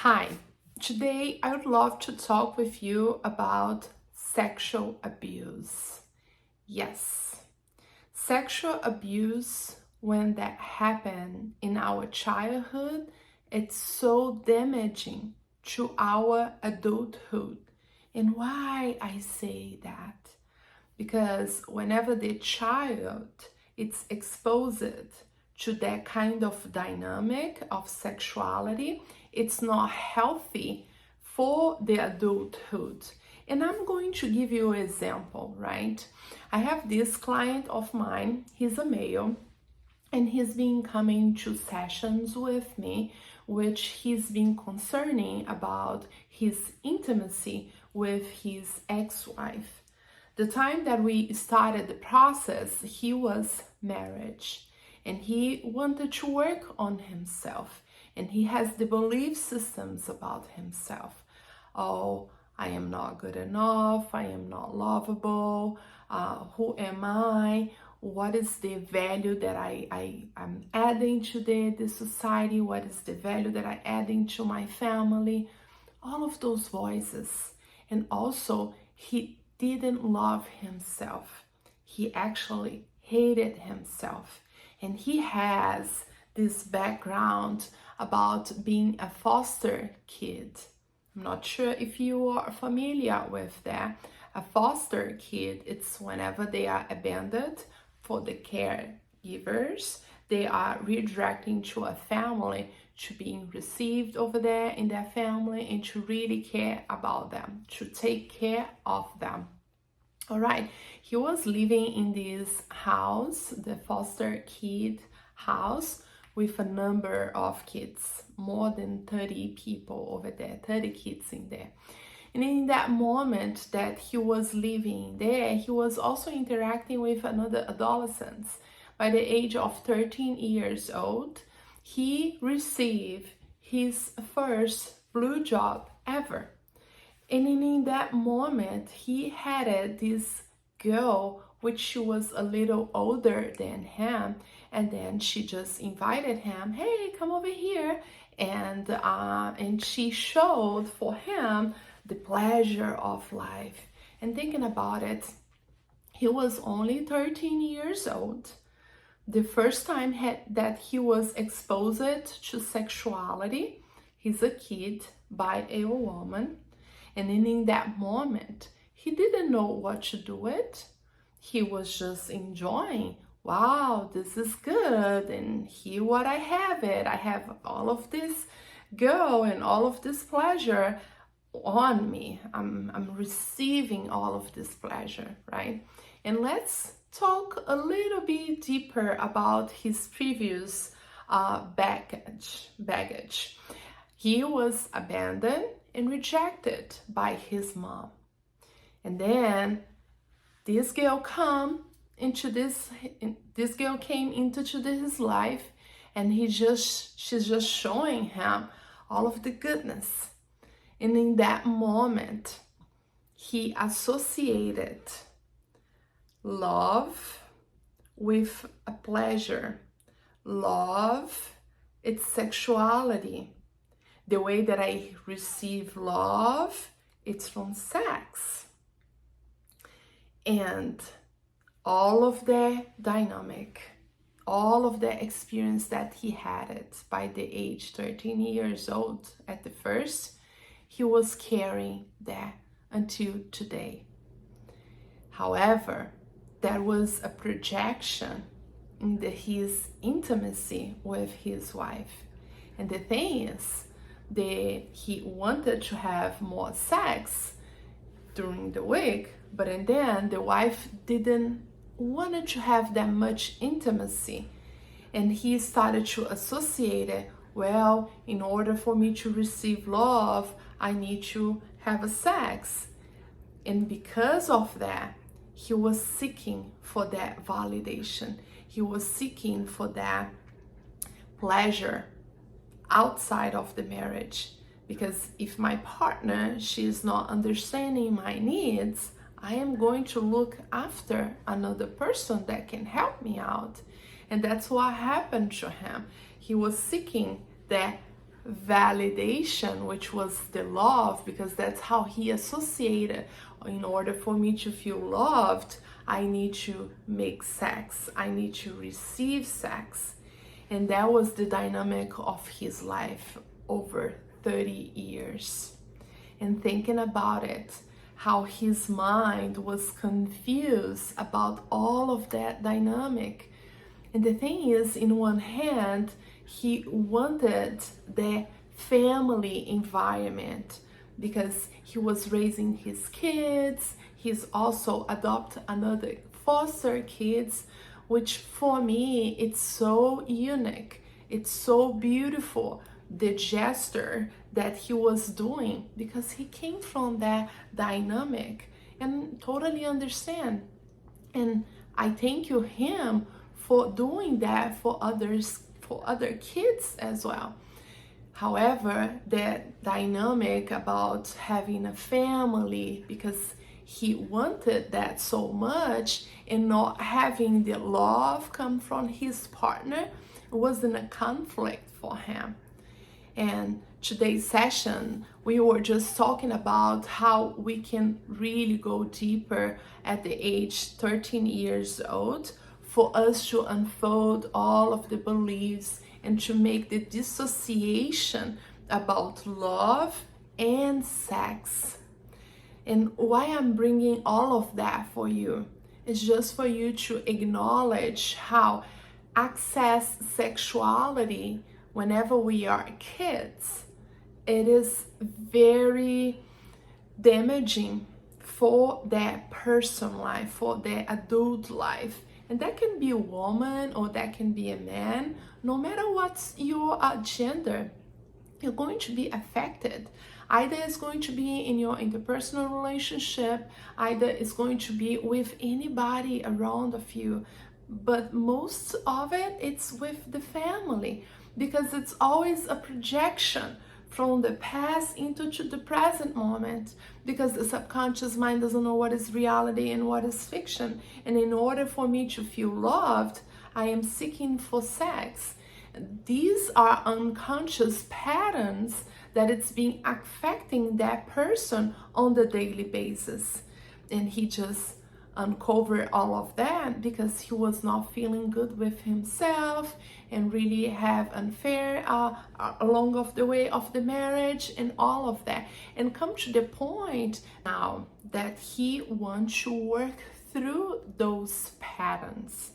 Hi, today I would love to talk with you about sexual abuse. Yes, sexual abuse, when that happened in our childhood, it's so damaging to our adulthood. And why I say that? Because whenever the child is exposed to that kind of dynamic of sexuality, it's not healthy for the adulthood. And I'm going to give you an example, right? I have this client of mine, he's a male, and he's been coming to sessions with me, which he's been concerning about his intimacy with his ex-wife. The time that we started the process, he was married and he wanted to work on himself, and he has the belief systems about himself. Oh, I am not good enough, I am not lovable, who am I? What is the value that I'm adding to the society? What is the value that I'm adding to my family? All of those voices. And also, he didn't love himself. He actually hated himself. And he has this background about being a foster kid. I'm not sure if you are familiar with that. A foster kid, it's whenever they are abandoned for the caregivers, they are redirecting to a family, to being received over there in their family and to really care about them, to take care of them. All right, he was living in this house, the foster kid house, with a number of kids, more than 30 people over there, 30 kids in there. And in that moment that he was living there, he was also interacting with another adolescents. By the age of 13 years old, he received his first blue job ever. And in that moment, he had this girl, which she was a little older than him, and then she just invited him, hey, come over here. And she showed for him the pleasure of life. And thinking about it, he was only 13 years old. The first time that he was exposed to sexuality, he's a kid by a woman. And in that moment, he didn't know what to do with. He was just enjoying. Wow, this is good. And here what I have it. I have all of this girl and all of this pleasure on me. I'm receiving all of this pleasure, right? And let's talk a little bit deeper about his previous baggage. He was abandoned and rejected by his mom. And then this girl came into his life, and she's just showing him all of the goodness. And in that moment, he associated love with a pleasure. Love, it's sexuality. The way that I receive love, it's from sex. And all of the dynamic, all of the experience that he had it by the age 13 years old at the first, he was carrying that until today. However, there was a projection in his intimacy with his wife. And the thing is, he wanted to have more sex during the week, but then the wife didn't want to have that much intimacy. And he started to associate it, well, in order for me to receive love, I need to have a sex. And because of that, he was seeking for that validation. He was seeking for that pleasure outside of the marriage. Because if my partner, she is not understanding my needs, I am going to look after another person that can help me out. And that's what happened to him. He was seeking that validation, which was the love, because that's how he associated. In order for me to feel loved, I need to make sex, I need to receive sex. And that was the dynamic of his life over 30 years. And thinking about it, how his mind was confused about all of that dynamic. And the thing is, in one hand, he wanted the family environment because he was raising his kids. He's also adopted another foster kids, which for me, it's so unique. It's so beautiful, the gesture that he was doing, because he came from that dynamic and totally understand. And I thank you him for doing that for others, for other kids as well. However, that dynamic about having a family, because he wanted that so much, and not having the love come from his partner, wasn't a conflict for him. And today's session, we were just talking about how we can really go deeper at the age 13 years old for us to unfold all of the beliefs and to make the dissociation about love and sex. And why I'm bringing all of that for you is just for you to acknowledge how access sexuality whenever we are kids, it is very damaging for that person life, for their adult life. And that can be a woman or that can be a man. No matter what's your gender, you're going to be affected. Either it's going to be in your interpersonal relationship, either it's going to be with anybody around of you, but most of it, it's with the family, because it's always a projection from the past into the present moment, because the subconscious mind doesn't know what is reality and what is fiction. And in order for me to feel loved, I am seeking for sex. These are unconscious patterns that it's being affecting that person on the daily basis. And he just uncovered all of that because he was not feeling good with himself and really have unfair along of the way of the marriage and all of that, and come to the point now that he wants to work through those patterns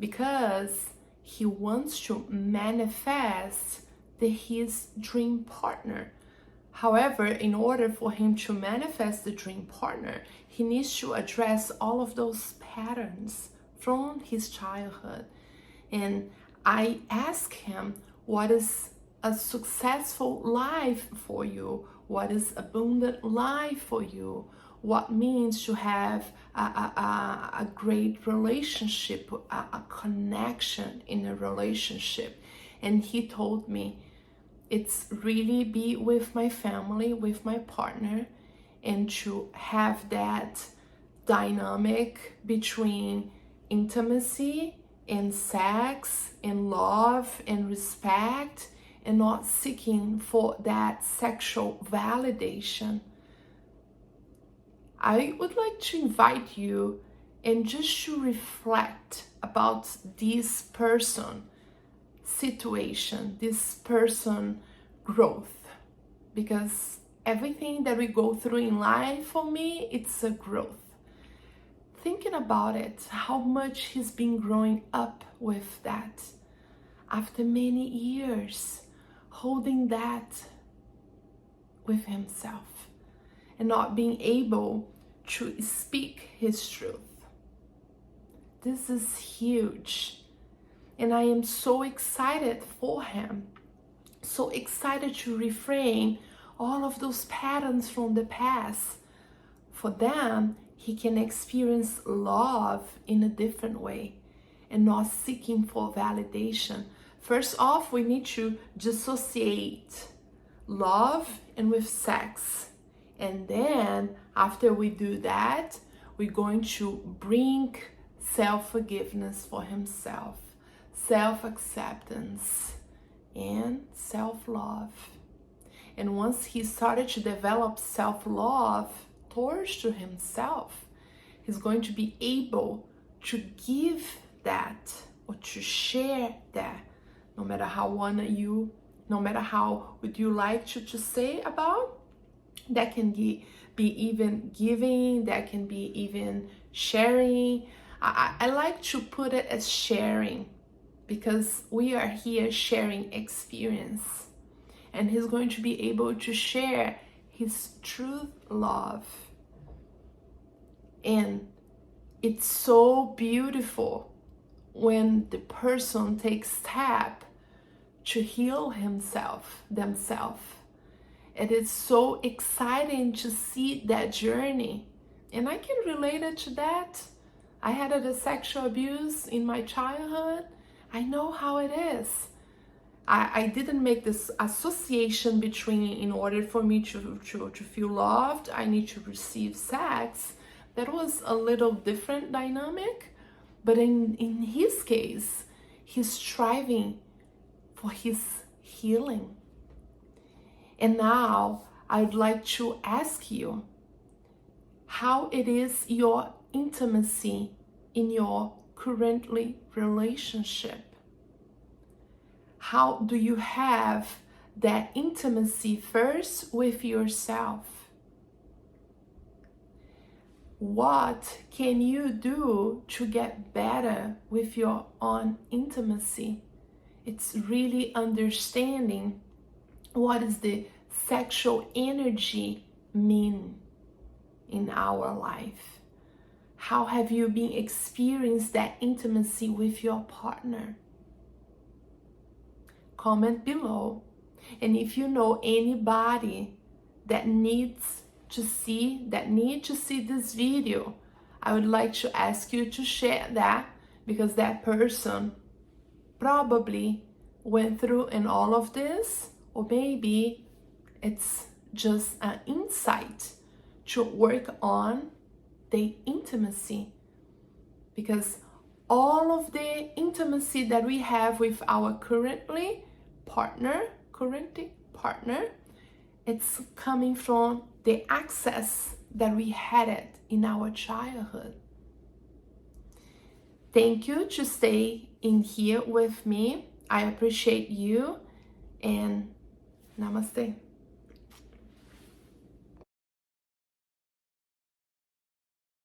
because he wants to manifest his dream partner. However, in order for him to manifest the dream partner, he needs to address all of those patterns from his childhood. And I ask him, what is a successful life for you? What is abundant life for you? What means to have a great relationship, a connection in a relationship? And he told me, it's really be with my family, with my partner, and to have that dynamic between intimacy and sex and love and respect, and not seeking for that sexual validation. I would like to invite you and just to reflect about this person situation, this person growth, because everything that we go through in life, for me, it's a growth. Thinking about it, how much he's been growing up with that after many years, holding that with himself and not being able to speak his truth. This is huge. And I am so excited for him, so excited to reframe all of those patterns from the past. For them, he can experience love in a different way and not seeking for validation. First off, we need to dissociate love and with sex. And then after we do that, we're going to bring self-forgiveness for himself, self-acceptance, and self-love. And once he started to develop self-love towards to himself, he's going to be able to give that or to share that, no matter how would you like to say about, that can be even giving, that can be even sharing. I like to put it as sharing, because we are here sharing experience, and he's going to be able to share his true love. And it's so beautiful when the person takes step to heal themselves. It is so exciting to see that journey. And I can relate it to that. I had a sexual abuse in my childhood. I know how it is. I didn't make this association between, in order for me to feel loved, I need to receive sex. That was a little different dynamic. But in his case, he's striving for his healing. And now I'd like to ask you how it is your intimacy in your currently relationship. How do you have that intimacy first with yourself? What can you do to get better with your own intimacy? It's really understanding what does the sexual energy mean in our life. How have you been experienced that intimacy with your partner? Comment below. And if you know anybody that needs to see this video, I would like to ask you to share that, because that person probably went through in all of this, or maybe it's just an insight to work on the intimacy. Because all of the intimacy that we have with our current partner, it's coming from the access that we had it in our childhood. Thank you to stay in here with me. I appreciate you, and namaste.